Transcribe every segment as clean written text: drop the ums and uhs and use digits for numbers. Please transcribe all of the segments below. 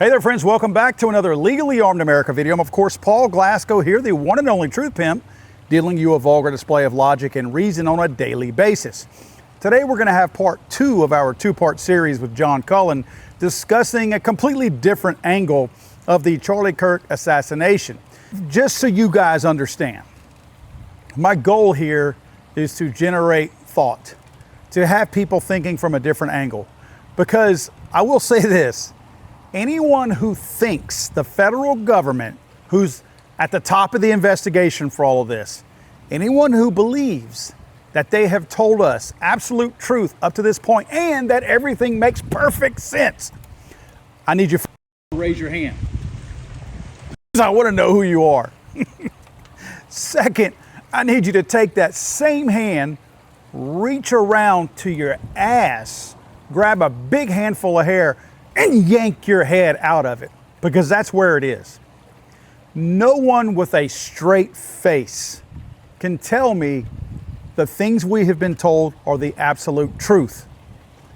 Hey there, friends. Welcome back to another Legally Armed America video. I'm, of course, Paul Glasgow here, the one and only Truth Pimp, dealing you a vulgar display of logic and reason on a daily basis. Today, we're going to have part 2 of our 2-part series with John Cullen, discussing a completely different angle of the Charlie Kirk assassination. Just so you guys understand, my goal here is to generate thought, to have people thinking from a different angle. Because I will say this, anyone who thinks the federal government, who's at the top of the investigation for all of this, anyone who believes that they have told us absolute truth up to this point and that everything makes perfect sense, I need you to raise your hand. I want to know who you are. Second, I need you to take that same hand, reach around to your ass, grab a big handful of hair, and yank your head out of it, because that's where it is. No one with a straight face can tell me the things we have been told are the absolute truth.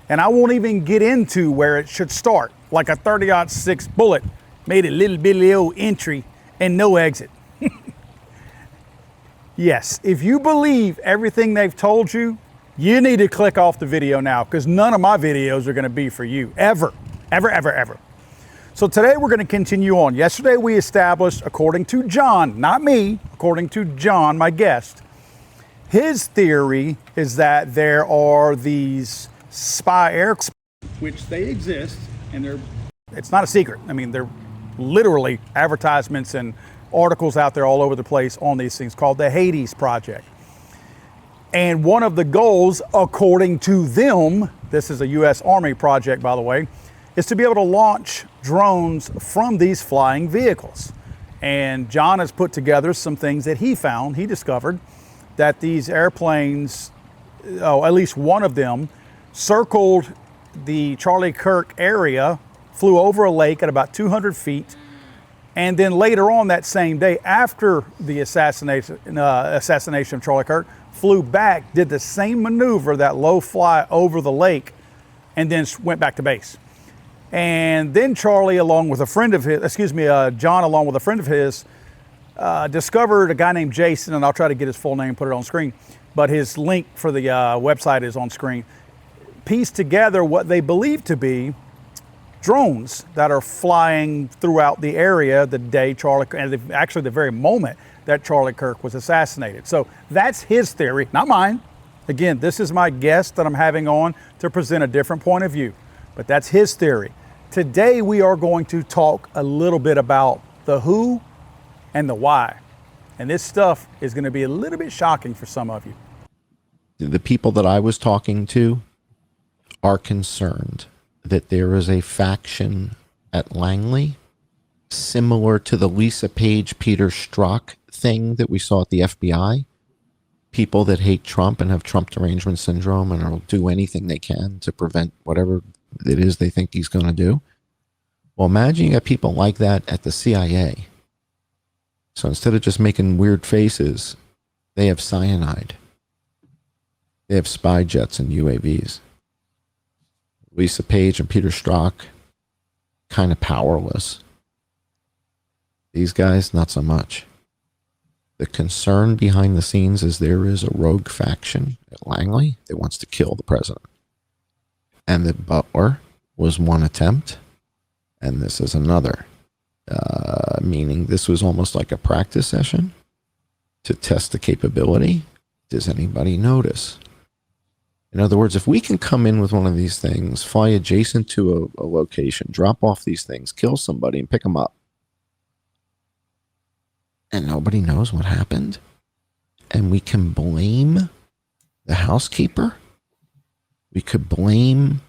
And I won't even get into where it should start, like a 30-06 bullet made a little bitty old entry and no exit. Yes, if you believe everything they've told you, you need to click off the video now, because none of my videos are going to be for you, ever. Ever, ever, ever. So today we're going to continue on. Yesterday we established, according to John, not me, according to John, my guest, his theory is that there are these spy aircraft, which they exist, and it's not a secret. I mean, they're literally advertisements and articles out there all over the place on these things, called the Hades Project. And one of the goals, according to them, this is a U.S. Army project, by the way, is to be able to launch drones from these flying vehicles. And John has put together some things that he found. He discovered that these airplanes, at least one of them, circled the Charlie Kirk area, flew over a lake at about 200 feet, and then later on that same day, after the assassination of Charlie Kirk, flew back, did the same maneuver, that low fly over the lake, and then went back to base. And then Charlie, along with a friend of his, John, along with a friend of his, discovered a guy named Jason, and I'll try to get his full name, put it on screen, but his link for the website is on screen, pieced together what they believe to be drones that are flying throughout the area the day and actually the very moment that Charlie Kirk was assassinated. So that's his theory, not mine. Again, this is my guest that I'm having on to present a different point of view, but that's his theory. Today, we are going to talk a little bit about the who and the why. And this stuff is going to be a little bit shocking for some of you. The people that I was talking to are concerned that there is a faction at Langley similar to the Lisa Page, Peter Strzok thing that we saw at the FBI. People that hate Trump and have Trump derangement syndrome and will do anything they can to prevent whatever it is they think he's going to do. Well, imagine you got people like that at the CIA. So instead of just making weird faces, they have cyanide. They have spy jets and UAVs. Lisa Page and Peter Strzok, kind of powerless. These guys, not so much. The concern behind the scenes is there is a rogue faction at Langley that wants to kill the president. And that Butler was one attempt, and this is another. Meaning this was almost like a practice session to test the capability. Does anybody notice? In other words, if we can come in with one of these things, fly adjacent to a location, drop off these things, kill somebody, and pick them up, and nobody knows what happened, and we can blame the housekeeper, we could blame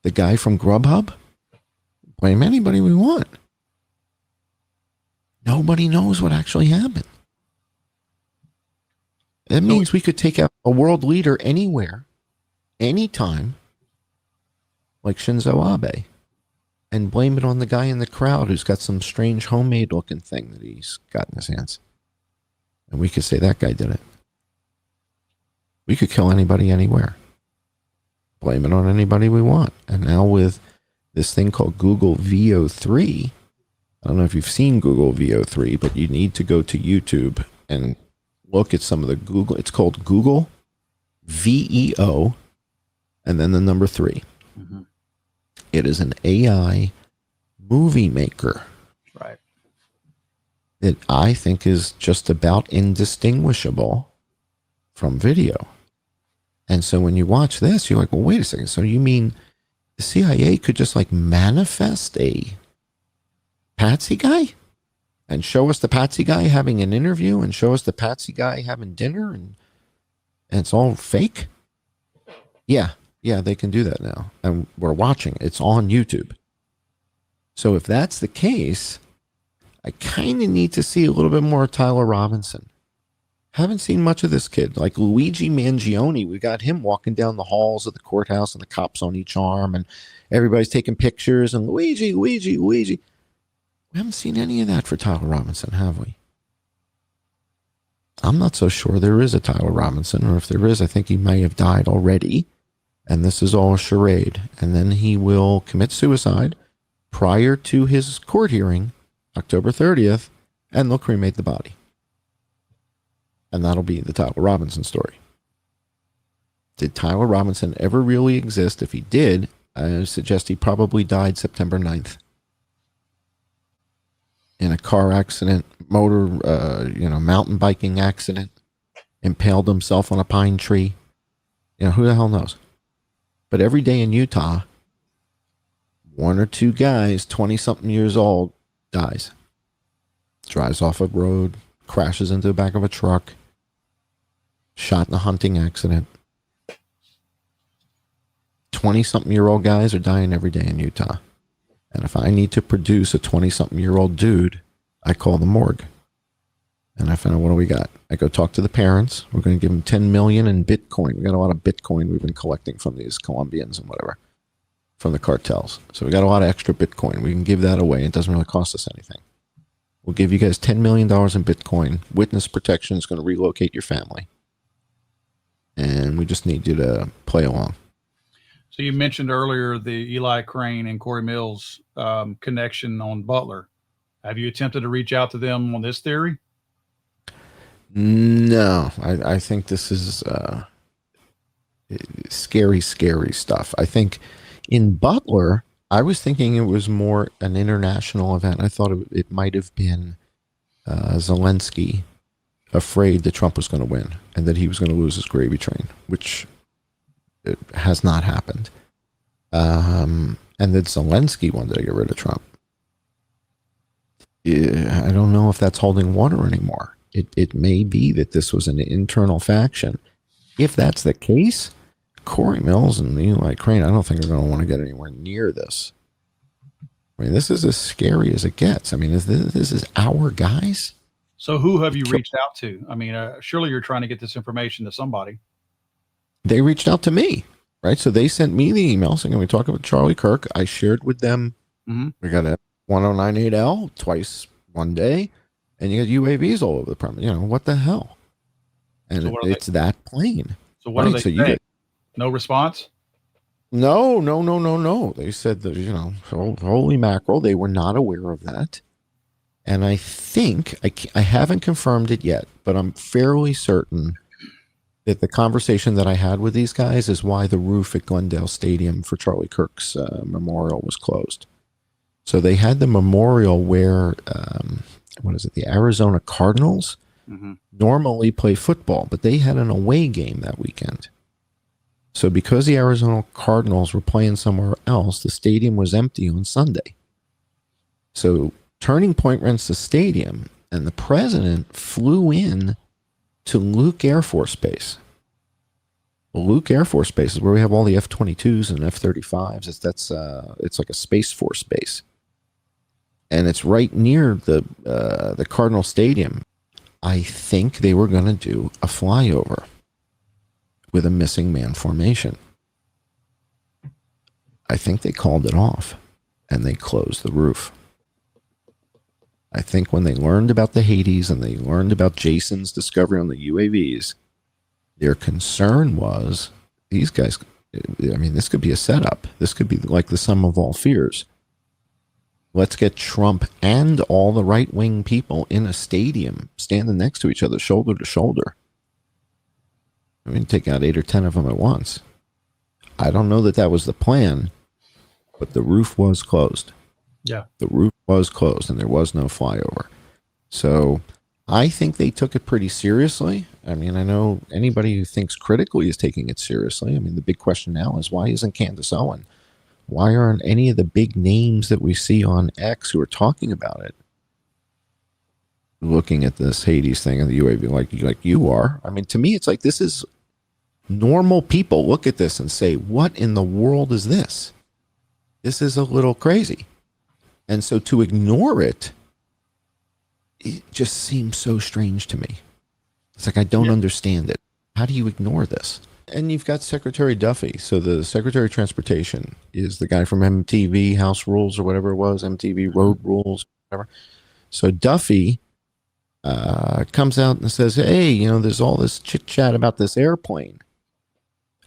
the guy from Grubhub, blame anybody we want. Nobody knows what actually happened. That means we could take out a world leader anywhere, anytime, like Shinzo Abe, and blame it on the guy in the crowd who's got some strange homemade looking thing that he's got in his hands. And we could say that guy did it. We could kill anybody anywhere. Blame it on anybody we want. And now with this thing called Google VO3. I don't know if you've seen Google VO3, but you need to go to YouTube and look at some of the Google. It's called Google VEO and then the number 3. Mm-hmm. It is an AI movie maker. Right. That I think is just about indistinguishable from video. And so when you watch this, you're like, well, wait a second. So you mean the CIA could just like manifest a patsy guy and show us the patsy guy having an interview and show us the patsy guy having dinner and it's all fake? Yeah, they can do that now. And we're watching. It's on YouTube. So if that's the case, I kind of need to see a little bit more of Tyler Robinson. Haven't seen much of this kid. Like Luigi Mangione, we got him walking down the halls of the courthouse and the cops on each arm and everybody's taking pictures and Luigi. We haven't seen any of that for Tyler Robinson, have we? I'm not so sure there is a Tyler Robinson, or if there is, I think he may have died already. And this is all a charade. And then he will commit suicide prior to his court hearing, October 30th, and they'll cremate the body. And that'll be the Tyler Robinson story. Did Tyler Robinson ever really exist? If he did, I suggest he probably died September 9th. In a car accident, mountain biking accident, impaled himself on a pine tree. Who the hell knows? But every day in Utah, 1 or 2 guys, 20-something years old, dies. Drives off a road, crashes into the back of a truck, shot in a hunting accident. 20-something-year-old guys are dying every day in Utah. And if I need to produce a 20-something-year-old dude, I call the morgue. And I find out, what do we got? I go talk to the parents. We're going to give them $10 million in Bitcoin. We got a lot of Bitcoin we've been collecting from these Colombians and whatever, from the cartels. So we got a lot of extra Bitcoin. We can give that away. It doesn't really cost us anything. We'll give you guys $10 million in Bitcoin. Witness protection is going to relocate your family. And we just need you to play along. So you mentioned earlier the Eli Crane and Corey Mills connection on Butler. Have you attempted to reach out to them on this theory? No, I think this is scary stuff. I think in Butler, I was thinking it was more an international event. I thought it might have been Zelensky afraid that Trump was going to win and that he was going to lose his gravy train, which it has not happened. And that Zelensky wanted to get rid of Trump. I don't know if that's holding water anymore. It may be that this was an internal faction. If that's the case, Corey Mills and Eli Crane, I don't think are going to want to get anywhere near this. I mean, this is as scary as it gets. I mean, this is our guys. So who have you reached out to? I mean, surely you're trying to get this information to somebody. They reached out to me, right? So they sent me the email saying, we talk about Charlie Kirk. I shared with them. Mm-hmm. We got a 1098L twice one day, and you got UAVs all over the premise. What the hell? And so it's that plain. So what do they say? No response? No. They said that, holy mackerel, they were not aware of that. And I think, I haven't confirmed it yet, but I'm fairly certain that the conversation that I had with these guys is why the roof at Glendale Stadium for Charlie Kirk's memorial was closed. So they had the memorial where, the Arizona Cardinals normally play football, but they had an away game that weekend. So because the Arizona Cardinals were playing somewhere else, the stadium was empty on Sunday. So Turning Point rents the stadium, and the president flew in to Luke Air Force Base. Well, Luke Air Force Base is where we have all the F-22s and F-35s. It's like a Space Force base. And it's right near the Cardinal Stadium. I think they were going to do a flyover with a missing man formation. I think they called it off and they closed the roof. I think when they learned about the Hades and they learned about Jason's discovery on the UAVs, their concern was these guys I mean, this could be a setup. This could be like the sum of all fears. Let's get Trump and all the right-wing people in a stadium standing next to each other, shoulder to shoulder. I mean, take out 8 or 10 of them at once. I don't know that was the plan, but the roof was closed. Yeah. The roof was closed and there was no flyover. So I think they took it pretty seriously. I mean, I know anybody who thinks critically is taking it seriously. I mean, the big question now is, why isn't Candace Owen? Why aren't any of the big names that we see on X who are talking about it looking at this Hades thing and the UAV like you are? I mean, to me, it's like, this is normal people look at this and say, what in the world is this? This is a little crazy. And so to ignore it, it just seems so strange to me. It's like, I don't understand it. How do you ignore this? And you've got Secretary Duffy. So the Secretary of Transportation is the guy from MTV House Rules or whatever it was, MTV Road Rules, whatever. So Duffy comes out and says, hey, you know, there's all this chit chat about this airplane.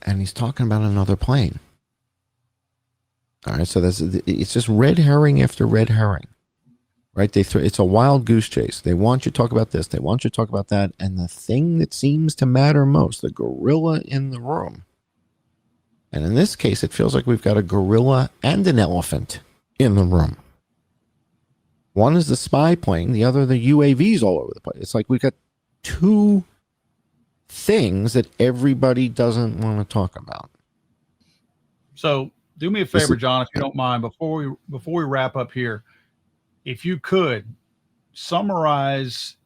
And he's talking about another plane. All right, so it's just red herring after red herring, right? It's a wild goose chase. They want you to talk about this. They want you to talk about that. And the thing that seems to matter most, the gorilla in the room. And in this case, it feels like we've got a gorilla and an elephant in the room. One is the spy plane. The other, the UAVs all over the place. It's like we've got two things that everybody doesn't want to talk about. So do me a favor, John, if you don't mind, before we wrap up here, if you could summarize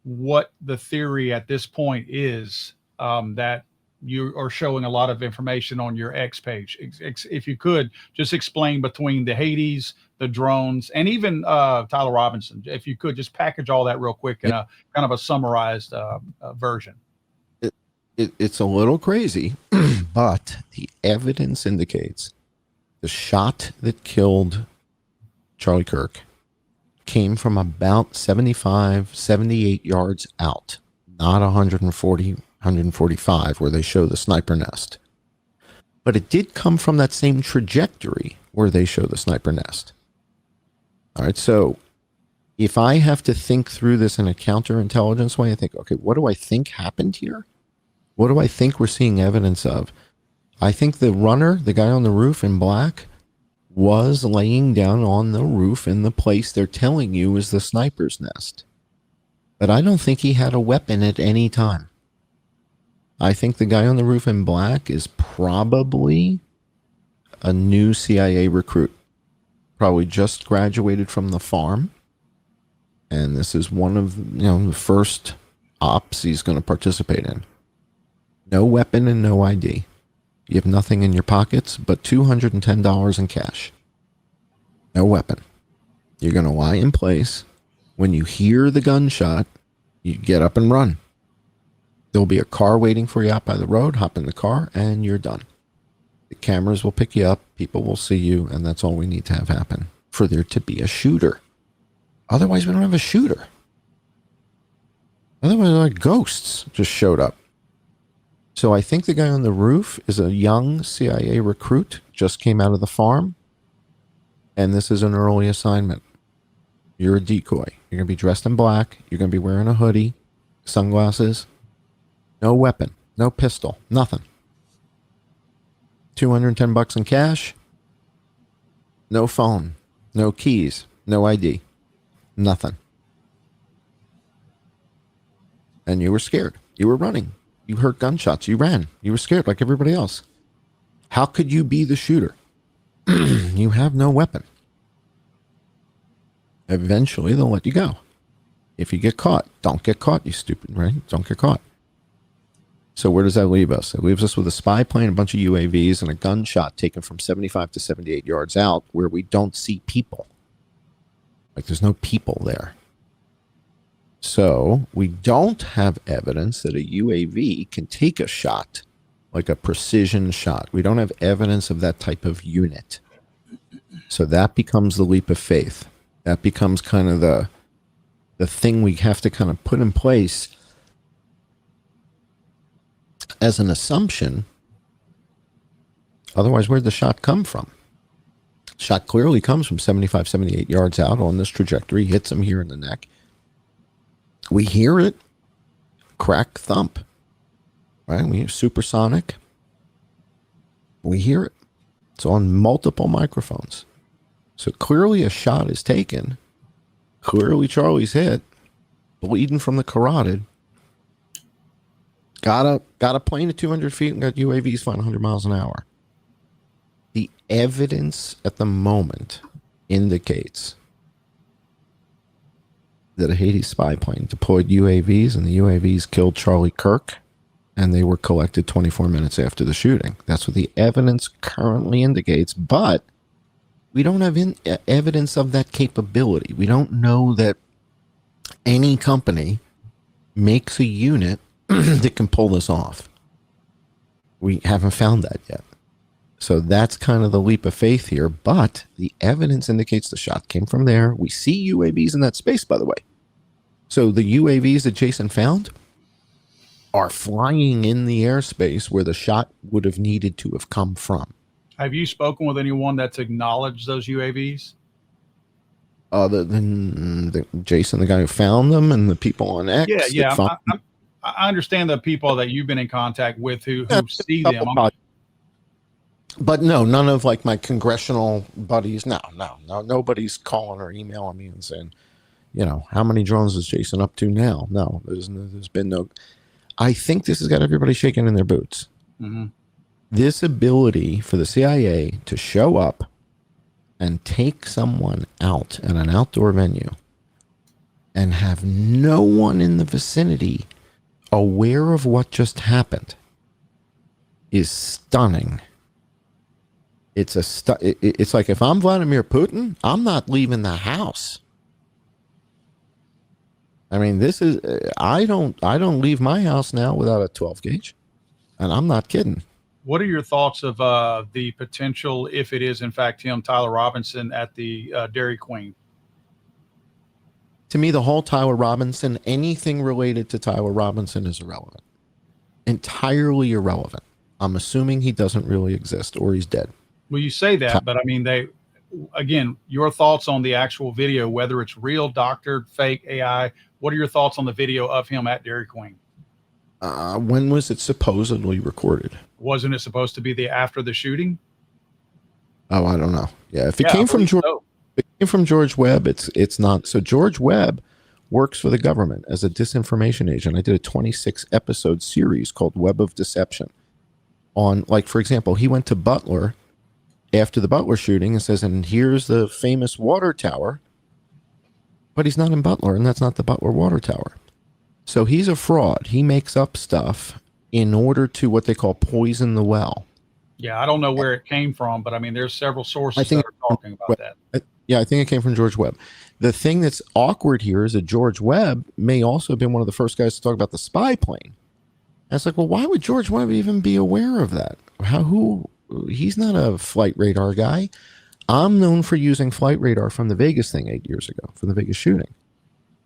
what the theory at this point is, that you are showing a lot of information on your X page. If you could just explain between the Hades, the drones, and even Tyler Robinson, if you could just package all that real quick in a kind of a summarized version. It's a little crazy, but the evidence indicates the shot that killed Charlie Kirk came from about 75, 78 yards out, not 140, 145, where they show the sniper nest. But it did come from that same trajectory where they show the sniper nest. All right, so if I have to think through this in a counterintelligence way, I think, okay, what do I think happened here? What do I think we're seeing evidence of? I think the runner, the guy on the roof in black, was laying down on the roof in the place they're telling you is the sniper's nest. But I don't think he had a weapon at any time. I think the guy on the roof in black is probably a new CIA recruit. Probably just graduated from the farm. And this is one of, the first ops he's going to participate in. No weapon and no ID. You have nothing in your pockets but $210 in cash. No weapon. You're going to lie in place. When you hear the gunshot, you get up and run. There'll be a car waiting for you out by the road. Hop in the car and you're done. The cameras will pick you up. People will see you. And that's all we need to have happen for there to be a shooter. Otherwise, we don't have a shooter. Otherwise, like ghosts just showed up. So I think the guy on the roof is a young CIA recruit, just came out of the farm, and this is an early assignment. You're a decoy. You're going to be dressed in black. You're going to be wearing a hoodie, sunglasses, no weapon, no pistol, nothing. $210 in cash, no phone, no keys, no ID, nothing. And you were scared. You were running. You heard gunshots. You ran. You were scared like everybody else. How could you be the shooter? You have no weapon. Eventually, they'll let you go. If you get caught, don't get caught, you stupid, right? Don't get caught. So where does that leave us? It leaves us with a spy plane, a bunch of UAVs, and a gunshot taken from 75 to 78 yards out where we don't see people. Like there's no people there. So we don't have evidence that a UAV can take a shot, like a precision shot. We don't have evidence of that type of unit. So that becomes the leap of faith. That becomes kind of the thing we have to kind of put in place as an assumption Otherwise, where'd the shot come from? Shot clearly comes from 75, 78 yards out on this trajectory, hits him here in the neck. We hear it, crack, thump, right? We hear supersonic. We hear it. It's on multiple microphones. So clearly a shot is taken. Clearly Charlie's hit, bleeding from the carotid. Got a plane at 200 feet and got UAVs flying 100 miles an hour. The evidence at the moment indicates that a Haiti spy plane deployed UAVs, and the UAVs killed Charlie Kirk, and they were collected 24 minutes after the shooting. That's what the evidence currently indicates, but we don't have evidence of that capability. We don't know that any company makes a unit that can pull this off. We haven't found that yet. So that's kind of the leap of faith here, but the evidence indicates the shot came from there. We see UAVs in that space, by the way. So the UAVs that Jason found are flying in the airspace where the shot would have needed to have come from. Have you spoken with anyone that's acknowledged those UAVs? Other than Jason, the guy who found them, and the people on X? Yeah. I understand the people that you've been in contact with who see them. But no, none of like my congressional buddies. No. Nobody's calling or emailing me and saying, you know, how many drones is Jason up to now? No, there's been no. I think this has got everybody shaking in their boots. Mm-hmm. This ability for the CIA to show up and take someone out at an outdoor venue and have no one in the vicinity aware of what just happened is stunning. It's it's like, if I'm Vladimir Putin, I'm not leaving the house. I mean, this is I don't leave my house now without a 12 gauge, and I'm not kidding. What are your thoughts of the potential, if it is in fact him, Tyler Robinson at the Dairy Queen? To me, the whole Tyler Robinson, anything related to Tyler Robinson is irrelevant. Entirely irrelevant. I'm assuming he doesn't really exist or he's dead. Well, you say that, but I mean, again, your thoughts on the actual video, whether it's real, doctored, fake, AI, what are your thoughts on the video of him at Dairy Queen? When was it supposedly recorded? Wasn't it supposed to be after the shooting? Oh, I don't know. Yeah, if it came from George, if it came from George Webb, it's not. So George Webb works for the government as a disinformation agent. I did a 26 episode series called Web of Deception on, like, for example, he went to Butler after the Butler shooting and says, and here's the famous water tower, but he's not in Butler, and that's not the Butler water tower. So he's a fraud. He makes up stuff in order to what they call poison the well. Yeah, I don't know where it came from, but I mean, there's several sources that are talking about that. Yeah, I think it came from George Webb. The thing that's awkward here is that George Webb may also have been one of the first guys to talk about the spy plane. And it's like, well, why would George Webb even be aware of that? He's not a flight radar guy. I'm known for using flight radar from the Vegas thing 8 years ago, from the Vegas shooting.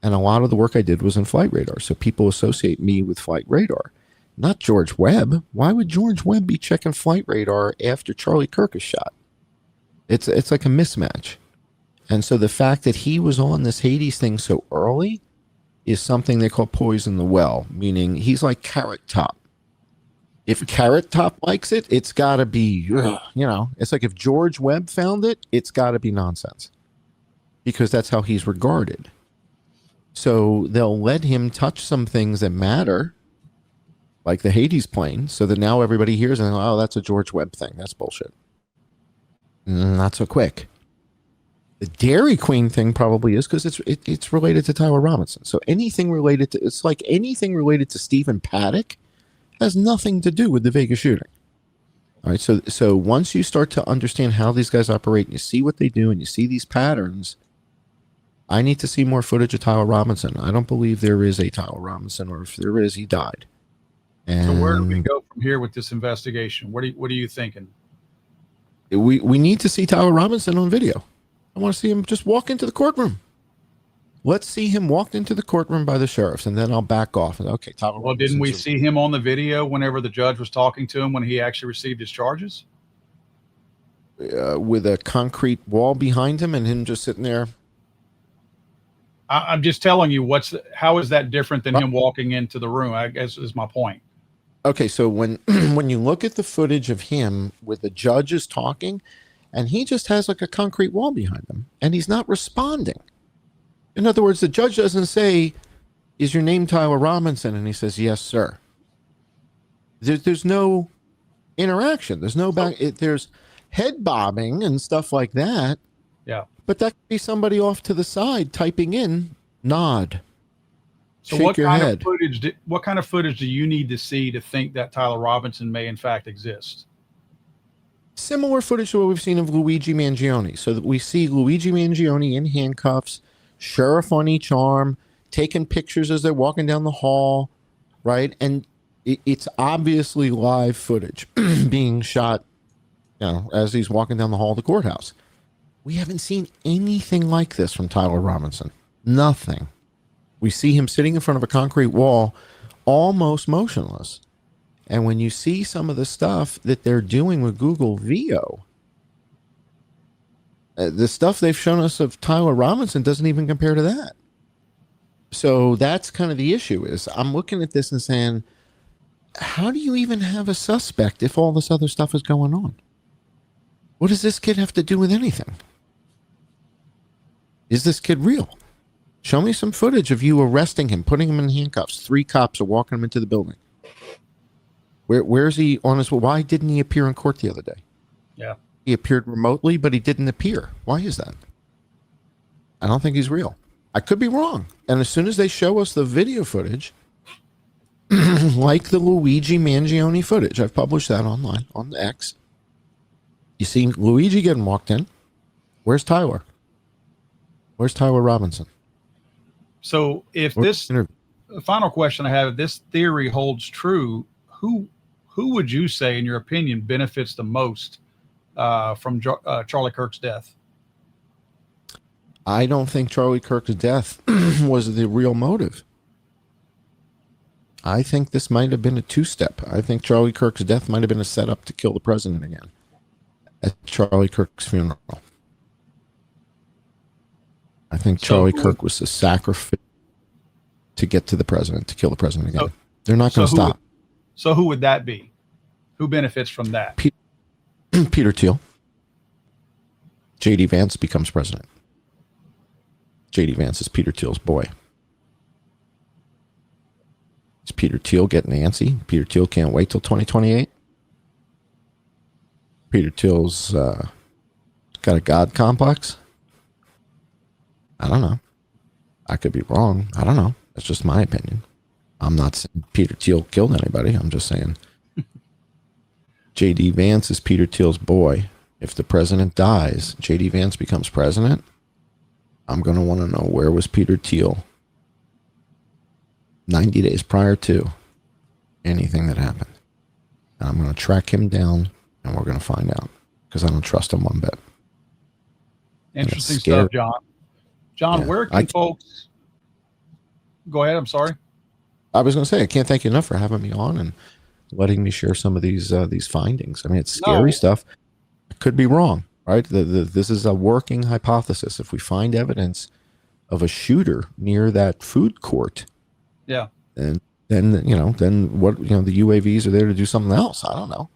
And a lot of the work I did was in flight radar. So people associate me with flight radar, not George Webb. Why would George Webb be checking flight radar after Charlie Kirk is shot? It's like a mismatch. And so the fact that he was on this Hades thing so early is something they call poison the well, meaning he's like Carrot Top. If Carrot Top likes it, it's got to be, it's like if George Webb found it, it's got to be nonsense, because that's how he's regarded. So they'll let him touch some things that matter, like the Hades plane, so that now everybody hears and, oh, that's a George Webb thing. That's bullshit. Not so quick. The Dairy Queen thing probably is, because it's related to Tyler Robinson. So anything related to, it's like anything related to Stephen Paddock has nothing to do with the Vegas shooting. All right. So once you start to understand how these guys operate and you see what they do and you see these patterns, I need to see more footage of Tyler Robinson. I don't believe there is a Tyler Robinson, or if there is, he died. And so where do we go from here with this investigation? What are you thinking? We need to see Tyler Robinson on video. I want to see him just walk into the courtroom. Let's see him walk into the courtroom by the sheriffs, and then I'll back off. And okay, Tyler. Well, didn't we see him on the video whenever the judge was talking to him when he actually received his charges? with a concrete wall behind him and him just sitting there. I'm just telling you, how is that different than him walking into the room? I guess is my point. Okay, so when when you look at the footage of him with the judges talking, and he just has like a concrete wall behind him, and he's not responding. In other words, the judge doesn't say, "Is your name Tyler Robinson?" And he says, "Yes, sir." There's no interaction. There's no back. There's head bobbing and stuff like that. Yeah. But that could be somebody off to the side typing in, nod, so shake your head. What kind of footage do you need to see to think that Tyler Robinson may in fact exist? Similar footage to what we've seen of Luigi Mangione. So that we see Luigi Mangione in handcuffs, sheriff on each arm, taking pictures as they're walking down the hall, right? And it's obviously live footage being shot, as he's walking down the hall of the courthouse. We haven't seen anything like this from Tyler Robinson. Nothing. We see him sitting in front of a concrete wall, almost motionless. And when you see some of the stuff that they're doing with Google VO, the stuff they've shown us of Tyler Robinson doesn't even compare to that. So that's kind of the issue. Is I'm looking at this and saying, how do you even have a suspect if all this other stuff is going on? What does this kid have to do with anything? Is this kid real? Show me some footage of you arresting him, putting him in handcuffs. 3 cops are walking him into the building. Where's he on his? Why didn't he appear in court the other day? Yeah. He appeared remotely, but he didn't appear. Why is that? I don't think he's real. I could be wrong. And as soon as they show us the video footage, like the Luigi Mangione footage, I've published that online on X. You see Luigi getting walked in. Where's Tyler? Where's Tyler Robinson? So if the final question I have, if this theory holds true, who would you say, in your opinion, benefits the most from Charlie Kirk's death? I don't think Charlie Kirk's death was the real motive. I think this might have been a 2-step. I think Charlie Kirk's death might have been a setup to kill the president again at Charlie Kirk's funeral. I think Charlie Kirk was the sacrifice to get to the president, to kill the president again. They're not going to stop. So who would that be? Who benefits from that? Peter Thiel. J.D. Vance becomes president. J.D. Vance is Peter Thiel's boy. Is Peter Thiel getting antsy? Peter Thiel can't wait till 2028. Peter Thiel's got a God complex. I don't know. I could be wrong. I don't know. That's just my opinion. I'm not saying Peter Thiel killed anybody. I'm just saying J.D. Vance is Peter Thiel's boy. If the president dies, J.D. Vance becomes president. I'm going to want to know, where was Peter Thiel 90 days prior to anything that happened? And I'm going to track him down, and we're going to find out, because I don't trust him one bit. Interesting stuff, John. John, where can folks... Go ahead. I'm sorry. I was going to say, I can't thank you enough for having me on and letting me share some of these findings. I mean, it's scary stuff. I could be wrong, right? This is a working hypothesis. If we find evidence of a shooter near that food court, then what? The UAVs are there to do something else. I don't know.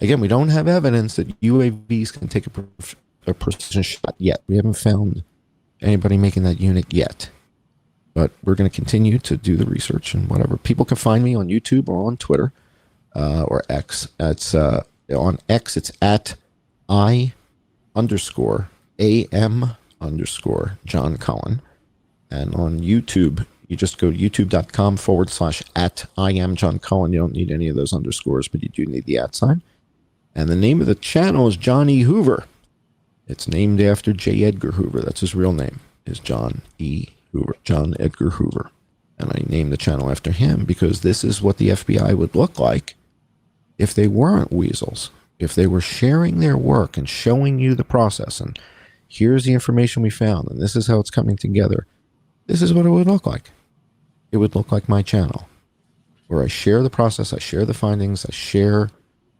Again, we don't have evidence that UAVs can take a precision shot yet. We haven't found anybody making that unit yet. But we're going to continue to do the research and whatever. People can find me on YouTube or on Twitter or X. It's on X. It's at @I_AM_John Cullen. And on YouTube, you just go to youtube.com/@IamJohn Cullen. You don't need any of those underscores, but you do need the @ sign. And the name of the channel is John E. Hoover. It's named after J. Edgar Hoover. That's his real name, is John E. Hoover, John Edgar Hoover. And I named the channel after him because this is what the FBI would look like if they weren't weasels, if they were sharing their work and showing you the process. And here's the information we found, and this is how it's coming together. This is what it would look like. It would look like my channel, where I share the process, I share the findings, I share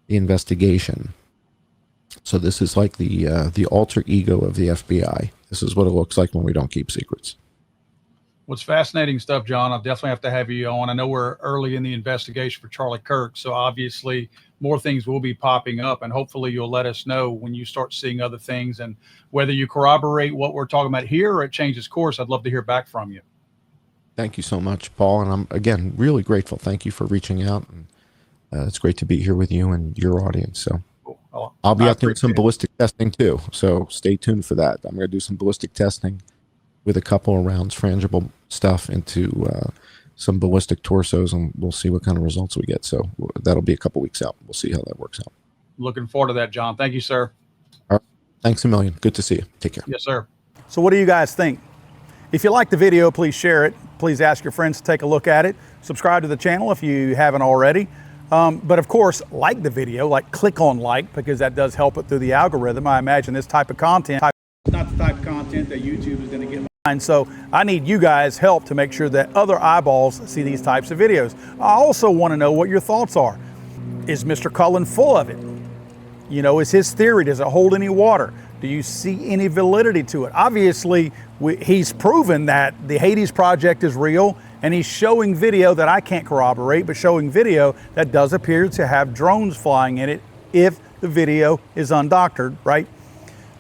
the investigation. So this is like the alter ego of the FBI. This is what it looks like when we don't keep secrets. What's fascinating stuff, John. I'll definitely have to have you on. I know we're early in the investigation for Charlie Kirk, so obviously more things will be popping up, and hopefully you'll let us know when you start seeing other things, and whether you corroborate what we're talking about here or it changes course. I'd love to hear back from you. Thank you so much, Paul, and I'm again really grateful. Thank you for reaching out, and it's great to be here with you and your audience. So Well, I'll be out doing some ballistic testing too, so stay tuned for that. I'm going to do some ballistic testing with a couple of rounds frangible stuff into some ballistic torsos, and we'll see what kind of results we get. So that'll be a couple weeks out. We'll see how that works out. Looking forward to that, John. Thank you, sir. All right. Thanks a million. Good to see you. Take care. Yes, sir. So what do you guys think? If you like the video, please share it. Please ask your friends to take a look at it. Subscribe to the channel if you haven't already. But of course, like the video, click on like, because that does help it through the algorithm. I imagine this type of content is not the type of content that YouTube is going to get behind. So I need you guys' help to make sure that other eyeballs see these types of videos. I also want to know what your thoughts are. Is Mr. Cullen full of it? You know, is his theory, does it hold any water? Do you see any validity to it? Obviously, he's proven that the Hades Project is real, and he's showing video that I can't corroborate, but showing video that does appear to have drones flying in it if the video is undoctored, right?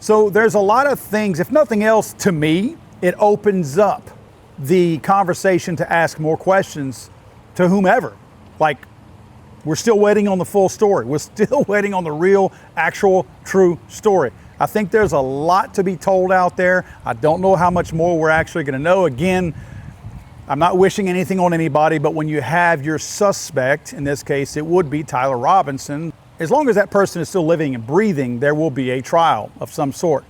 So there's a lot of things. If nothing else, to me, it opens up the conversation to ask more questions to whomever. Like, we're still waiting on the full story. We're still waiting on the real, actual, true story. I think there's a lot to be told out there. I don't know how much more we're actually going to know. Again, I'm not wishing anything on anybody, but when you have your suspect, in this case, it would be Tyler Robinson, as long as that person is still living and breathing, there will be a trial of some sort.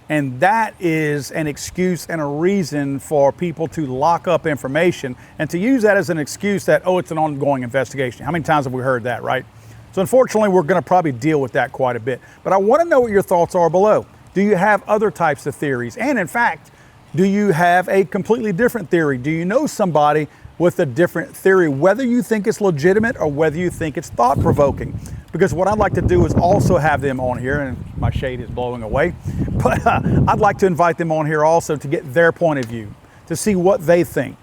And that is an excuse and a reason for people to lock up information and to use that as an excuse that, oh, it's an ongoing investigation. How many times have we heard that, right? So unfortunately, we're going to probably deal with that quite a bit. But I want to know what your thoughts are below. Do you have other types of theories? And in fact, do you have a completely different theory? Do you know somebody with a different theory, whether you think it's legitimate or whether you think it's thought-provoking? Because what I'd like to do is also have them on here, and my shade is blowing away, but I'd like to invite them on here also to get their point of view, to see what they think.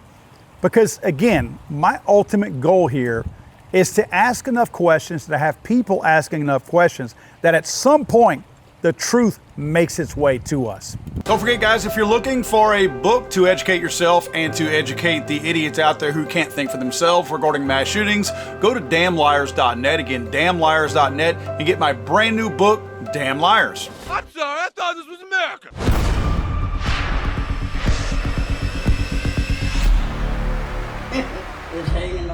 Because again, my ultimate goal here is to ask enough questions, to have people asking enough questions, that at some point, the truth makes its way to us. Don't forget, guys, if you're looking for a book to educate yourself and to educate the idiots out there who can't think for themselves regarding mass shootings, go to damnliars.net. Again, damnliars.net, and get my brand new book, Damn Liars. I'm sorry, I thought this was America. It's hanging